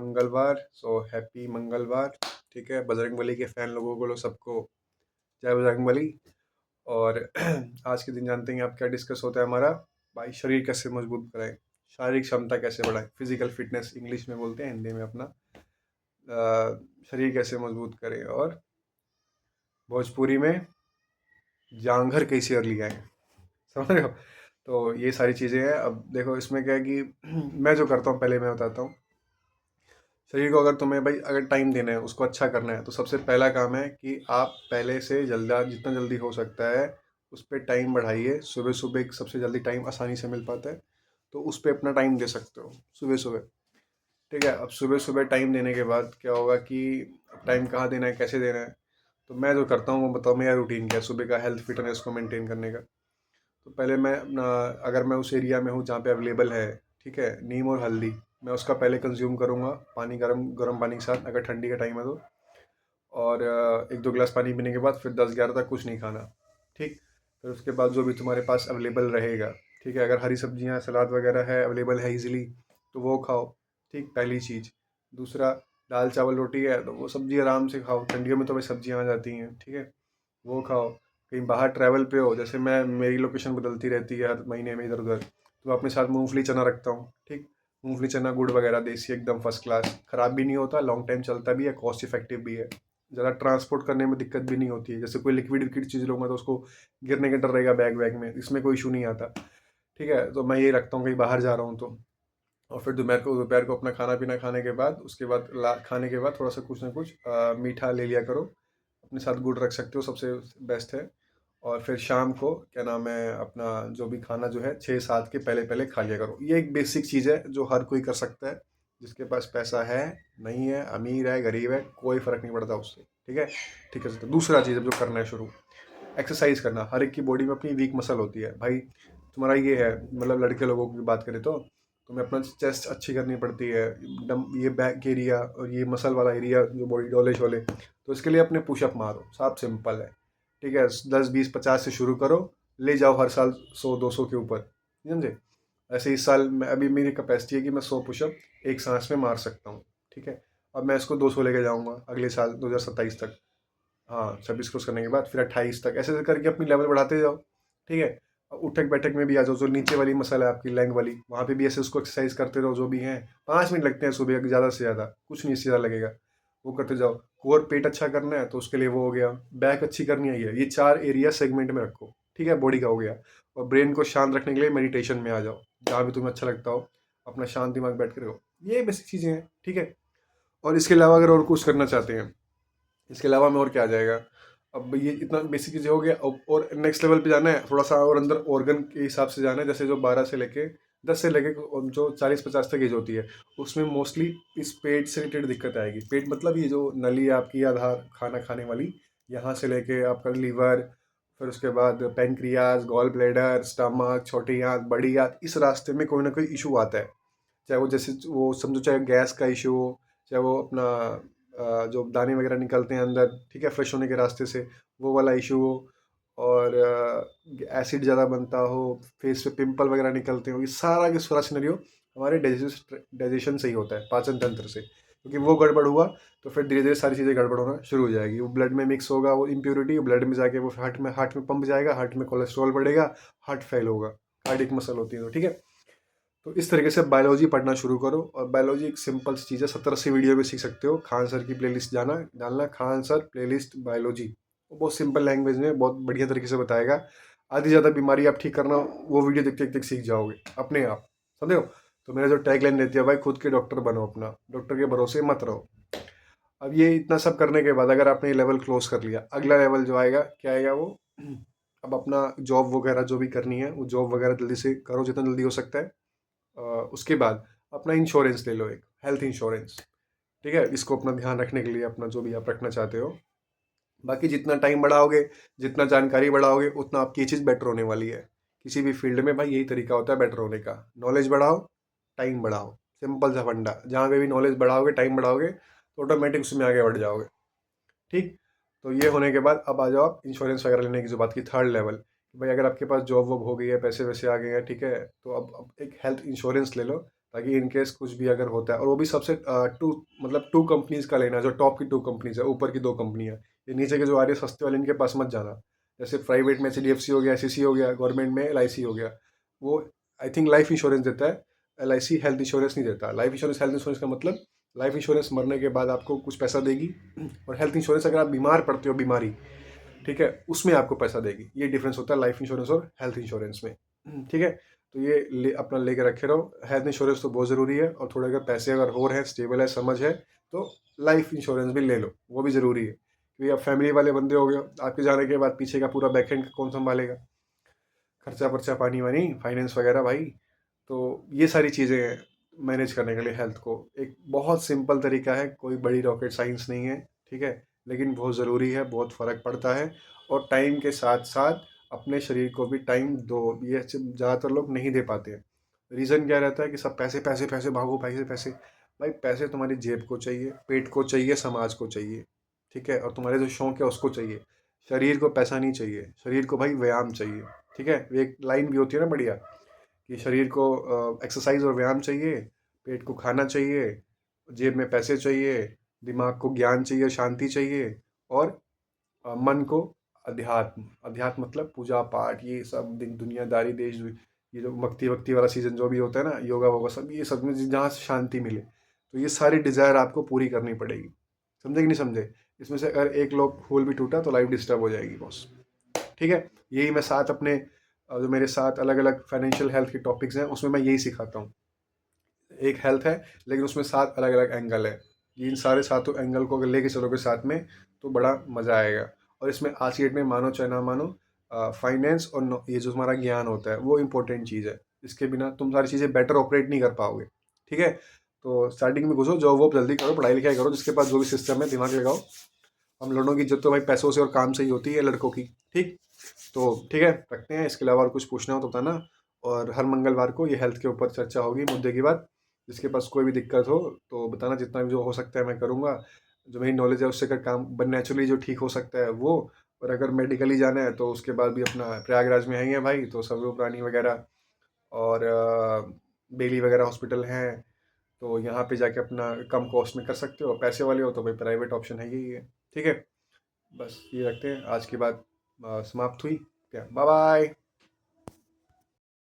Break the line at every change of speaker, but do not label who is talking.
मंगलवार। So happy मंगलवार। ठीक है, बजरंगबली के फ़ैन लोगों को सबको जय बजरंगबली। और आज के दिन जानते हैं आप क्या डिस्कस होता है हमारा। भाई शरीर कैसे मजबूत कराएं, शारीरिक क्षमता कैसे बढ़ाएं, फिजिकल फिटनेस इंग्लिश में बोलते हैं, हिंदी में अपना शरीर कैसे मजबूत करें, और भोजपुरी में जांघर कैसे और लिया है। समझ रहे हो। तो ये सारी चीज़ें हैं। अब देखो इसमें क्या है कि मैं जो करता हूँ पहले मैं बताता हूँ। शरीर को अगर तुम्हें भाई अगर टाइम देना है, उसको अच्छा करना है, तो सबसे पहला काम है कि आप पहले से जल्दा जितना जल्दी हो सकता है उस पर टाइम बढ़ाइए। सुबह सुबह सबसे जल्दी टाइम आसानी से मिल पाता है, तो उस पर अपना टाइम दे सकते हो सुबह सुबह। ठीक है, अब सुबह सुबह टाइम देने के बाद क्या होगा कि टाइम कहाँ देना है, कैसे देना है। तो मैं जो करता हूँ वो बताओ, मेरा रूटीन क्या है सुबह का हेल्थ फिटनेस को मेंटेन करने का। तो पहले मैं अपना, अगर मैं उस एरिया में हूँ जहाँ पे अवेलेबल है, ठीक है, नीम और हल्दी, मैं उसका पहले कंज्यूम करूँगा पानी, गर्म गर्म पानी के साथ, अगर ठंडी का टाइम है तो। और एक दो गिलास पानी पीने के बाद फिर 10-11 तक कुछ नहीं खाना। ठीक, फिर उसके बाद जो भी तुम्हारे पास अवेलेबल रहेगा, ठीक है, अगर हरी सब्जियाँ सलाद वगैरह है अवेलेबल है इजीली तो वो खाओ। ठीक, पहली चीज़। दूसरा, दाल चावल रोटी है तो वो सब्जी आराम से खाओ, ठंडियों में तो भाई सब्जियाँ आ जाती हैं, ठीक है, वो खाओ। कहीं बाहर ट्रैवल पे हो, जैसे मैं, मेरी लोकेशन बदलती रहती है हर महीने में इधर उधर, तो मैं अपने साथ मूंगफली चना रखता हूँ। ठीक, मूंगफली चना गुड़ वगैरह देसी एकदम फर्स्ट क्लास, ख़राब भी नहीं होता, लॉन्ग टाइम चलता भी है, कॉस्ट इफेक्टिव भी है, ज़्यादा ट्रांसपोर्ट करने में दिक्कत भी नहीं होती है। जैसे कोई लिक्विड विक्विड चीज़ लूँगा तो उसको गिरने का डर रहेगा बैग वैग में, इसमें कोई इशू नहीं आता। ठीक है, तो मैं ये रखता हूँ कहीं बाहर जा रहा हूँ तो। और फिर दोपहर को अपना खाना पीना खाने के बाद, उसके बाद खाने के बाद थोड़ा सा कुछ ना कुछ मीठा ले लिया करो, अपने साथ गुड़ रख सकते हो, सबसे बेस्ट है। और फिर शाम को क्या नाम है अपना, जो भी खाना जो है 6-7 के पहले पहले खा लिया करो। ये एक बेसिक चीज़ है जो हर कोई कर सकता है, जिसके पास पैसा है, नहीं है, अमीर है, गरीब है, कोई फ़र्क नहीं पड़ता उससे। ठीक है, ठीक है। तो दूसरा चीज़ अब जो करना है शुरू, एक्सरसाइज करना। हर एक की बॉडी में अपनी वीक मसल होती है भाई। तुम्हारा ये है, मतलब लड़के लोगों की बात करें तो तुम्हें अपना चेस्ट अच्छी करनी पड़ती है, डम ये बैक एरिया और ये मसल वाला एरिया जो बॉडी डोले शोले, तो इसके लिए अपने पुशअप मारो, सब सिंपल है। ठीक है, 10-20-50 से शुरू करो, ले जाओ हर साल 100-200 के ऊपर, समझे। ऐसे इस साल मैं, अभी मेरी कैपेसिटी है कि मैं 100 पुशअप एक सांस में मार सकता हूँ। ठीक है, अब मैं इसको 200 लेके जाऊंगा अगले साल 2027 तक। हाँ, 26 क्रॉस करने के बाद फिर 28 तक, ऐसे ऐसे करके अपनी लेवल बढ़ाते जाओ। ठीक है, अब उठक बैठक में भी आ जाओ, जो नीचे वाली मसल है आपकी लैंग वाली, वहाँ पे भी ऐसे उसको एक्सरसाइज करते रहो, जो भी है। 5 मिनट लगते हैं सुबह, ज़्यादा से ज़्यादा कुछ नहीं, सीधा लगेगा, वो करते जाओ। कोर पेट अच्छा करना है तो उसके लिए वो हो गया, बैक अच्छी करनी है, ये 4 एरिया सेगमेंट में रखो। ठीक है, बॉडी का हो गया। और ब्रेन को शांत रखने के लिए मेडिटेशन में आ जाओ, जहाँ भी तुम्हें अच्छा लगता हो, अपना शांत दिमाग बैठ कर रहो। ये बेसिक चीज़ें हैं। ठीक है, और इसके अलावा अगर और कुछ करना चाहते हैं, इसके अलावा में और क्या आ जाएगा। अब ये इतना बेसिक चीज़ें हो गया, और नेक्स्ट लेवल पे जाना है थोड़ा सा और अंदर ऑर्गन के हिसाब से जाना है। जैसे जो 12 से लेके 10 से लेके जो 40-50 तक एज होती है, उसमें मोस्टली इस पेट से रिलेटेड दिक्कत आएगी। पेट मतलब ये जो नली है आपकी आधार खाना खाने वाली, यहाँ से लेके आपका लीवर, फिर उसके बाद पेनक्रियाज, गॉल ब्लैडर, स्टमक, छोटी आंत, बड़ी आंत, इस रास्ते में कोई ना कोई इशू आता है। चाहे वो जैसे वो समझो, चाहे गैस का इशू हो, चाहे वो अपना जो दाने वगैरह निकलते हैं अंदर, ठीक है, फ्रेश होने के रास्ते से, वो वाला इशू हो, और एसिड ज़्यादा बनता हो, फेस पे पिंपल वगैरह निकलते हो, ये सारा के सारा सिनेरियो हमारे डाइजेशन से ही होता है, पाचन तंत्र से। क्योंकि वो गड़बड़ हुआ तो फिर धीरे धीरे सारी चीज़ें गड़बड़ होना शुरू हो जाएगी। वो ब्लड में मिक्स होगा, वो इम्प्योरिटी ब्लड में जाके वो हार्ट में पंप जाएगा, हार्ट में कोलेस्ट्रॉल बढ़ेगा, हार्ट फेल होगा। कार्डियक मसल होती है तो। ठीक है, तो इस तरीके से बायोलॉजी पढ़ना शुरू करो। और बायोलॉजी एक सिंपल सी चीज़ है, 70-80 वीडियो में सीख सकते हो। खान सर की प्लेलिस्ट जाना डालना, खान सर प्लेलिस्ट बायोलॉजी, वो बहुत सिंपल लैंग्वेज में बहुत बढ़िया तरीके से बताएगा। आधी ज़्यादा बीमारी आप ठीक करना वो वीडियो देखते देखते सीख जाओगे अपने आप, समझे हो। तो मेरा जो टैगलाइन रहती है भाई, खुद के डॉक्टर बनो, अपना डॉक्टर के भरोसे मत रहो। अब ये इतना सब करने के बाद अगर आपने ये लेवल क्लोज कर लिया, अगला लेवल जो आएगा क्या आएगा वो, अब अपना जॉब वगैरह जो भी करनी है वो जॉब वगैरह जल्दी से करो जितना जल्दी हो सकता है। उसके बाद अपना इंश्योरेंस ले लो, एक हेल्थ इंश्योरेंस। ठीक है, इसको अपना ध्यान रखने के लिए, अपना जो भी आप रखना चाहते हो। बाकी जितना टाइम बढ़ाओगे, जितना जानकारी बढ़ाओगे, उतना आपकी चीज़ बेटर होने वाली है। किसी भी फील्ड में भाई यही तरीका होता है बेटर होने का, नॉलेज बढ़ाओ, टाइम बढ़ाओ, सिंपल सा फंडा। जहाँ पे भी नॉलेज बढ़ाओगे, टाइम बढ़ाओगे, तो ऑटोमेटिक उसमें आगे बढ़ जाओगे। ठीक, तो ये होने के बाद अब आ जाओ आप इंश्योरेंस वगैरह लेने की जो बात की, थर्ड लेवल। भाई अगर आपके पास जॉब वॉब हो गई है, पैसे वैसे आ गए हैं, ठीक है, तो अब एक हेल्थ इंश्योरेंस ले लो, ताकि इन केस कुछ भी अगर होता है, और वो भी सबसे टू मतलब टू कंपनीज का लेना, जो टॉप की टू कंपनीज है, ऊपर की दो कंपनियां। ये नीचे के जो आ रही है सस्ते वाले, इनके पास मत जाना। जैसे प्राइवेट में एचडीएफसी हो गया, एसईसी हो गया, गवर्नमेंट में एलआईसी हो गया। वो आई थिंक लाइफ इंश्योरेंस देता है, एलआईसी हेल्थ इंश्योरेंस नहीं देता। लाइफ इंश्योरेंस, हेल्थ इंश्योरेंस का मतलब लाइफ इंश्योरेंस मरने के बाद आपको कुछ पैसा देगी, और हेल्थ इंश्योरेंस अगर आप बीमार पड़ते हो, बीमारी, ठीक है, उसमें आपको पैसा देगी। ये डिफरेंस होता है लाइफ इंश्योरेंस और हेल्थ इंश्योरेंस में। ठीक है, तो ये अपना लेके रखे रहो। हेल्थ इंश्योरेंस तो बहुत ज़रूरी है, और थोड़े अगर पैसे अगर हो रहे हैं, स्टेबल है, समझ है, तो लाइफ इंश्योरेंस भी ले लो, वो भी ज़रूरी है। क्योंकि आप फैमिली वाले बंदे हो गए, आपके जाने के बाद पीछे का पूरा बैकएंड कौन संभालेगा, खर्चा पर्चा, पानी वानी, फाइनेंस वगैरह भाई। तो ये सारी चीज़ें मैनेज करने के लिए हेल्थ को एक बहुत सिंपल तरीका है, कोई बड़ी रॉकेट साइंस नहीं है, ठीक है, लेकिन बहुत ज़रूरी है, बहुत फ़र्क पड़ता है। और टाइम के साथ साथ अपने शरीर को भी टाइम दो, ये ज़्यादातर लोग नहीं दे पाते हैं। रीज़न क्या रहता है कि सब पैसे पैसे पैसे, भागो पैसे पैसे। भाई पैसे तुम्हारी जेब को चाहिए, पेट को चाहिए, समाज को चाहिए, ठीक है, और तुम्हारे जो शौक है उसको चाहिए। शरीर को पैसा नहीं चाहिए, शरीर को भाई व्यायाम चाहिए। ठीक है, एक लाइन भी होती है ना बढ़िया, कि शरीर को एक्सरसाइज और व्यायाम चाहिए, पेट को खाना चाहिए, जेब में पैसे चाहिए, दिमाग को ज्ञान चाहिए, शांति चाहिए, और मन को अध्यात्म। अध्यात्म मतलब पूजा पाठ, ये सब दुनियादारी, ये जो भक्ति भक्ति वाला सीजन जो भी होता है ना, योगा वोगा, सब ये सब में जहाँ से शांति मिले, तो ये सारी डिज़ायर आपको पूरी करनी पड़ेगी। समझे कि नहीं समझे? इसमें से अगर एक लोग फूल भी टूटा तो लाइफ डिस्टर्ब हो जाएगी बॉस। ठीक है, यही मैं साथ अपने जो मेरे साथ अलग अलग फाइनेंशियल हेल्थ के टॉपिक्स हैं, उसमें मैं यही सिखाता हूँ। एक हेल्थ है, लेकिन उसमें 7 अलग अलग एंगल है। इन सारे सातों एंगल को अगर लेके चलोगे साथ में, तो बड़ा मज़ा आएगा। और इसमें आज की डेट में मानो चाहे ना मानो, फाइनेंस और ये जो हमारा ज्ञान होता है वो इम्पोर्टेंट चीज़ है। इसके बिना तुम सारी चीज़ें बेटर ऑपरेट नहीं कर पाओगे। ठीक है, तो स्टार्टिंग में घुसो, जॉब वॉब जल्दी करो, पढ़ाई लिखाई करो, जिसके पास जो भी सिस्टम है दिमाग लगाओ। हम लड़कों की इज्जत तो भाई पैसों से और काम से ही होती है, लड़कों की। ठीक, तो ठीक है, रखते हैं। इसके अलावा और कुछ पूछना हो तो बताना। और हर मंगलवार को ये हेल्थ के ऊपर चर्चा होगी, मुद्दे की बात। जिसके पास कोई भी दिक्कत हो तो बताना, जितना भी जो हो सकता है मैं करूँगा। जो मेरी नॉलेज है उससे अगर काम बन नेचुरली जो ठीक हो सकता है वो। और अगर मेडिकली जाना है तो उसके बाद भी अपना प्रयागराज में है ही है भाई, तो सर्वो प्राणी वगैरह और बेली वगैरह हॉस्पिटल हैं। तो यहाँ पे जाके अपना कम कॉस्ट में कर सकते हो। पैसे वाले हो तो भाई प्राइवेट ऑप्शन है, यही है। ठीक है, बस ये रखते हैं। आज की बात समाप्त हुई क्या? Bye bye.